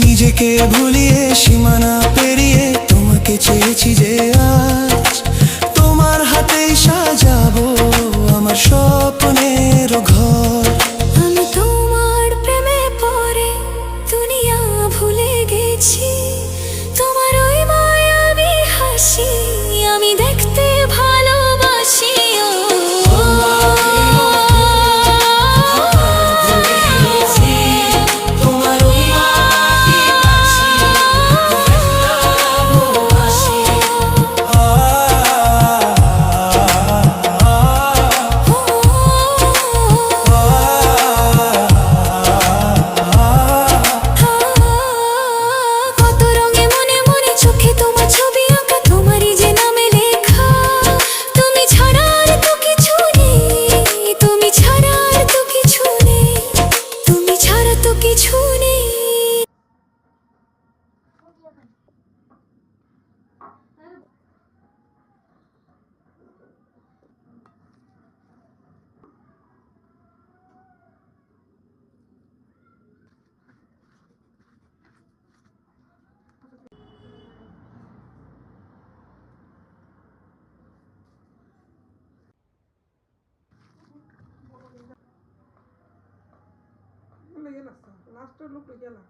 নিজেকে ভুলিয়ে সীমানা পেরিয়ে তোমাকে চেয়েছি যে আজ তোমার হাতেই সাজাবো আমার স্বপ্নের ঘর। আমি তোমার প্রেমে পড়ে দুনিয়া ভুলে গেছি, তোমার ওই মায়াবী হাসি আমি দেখতে ভালোবাসি। লাস্টের লোক গেলা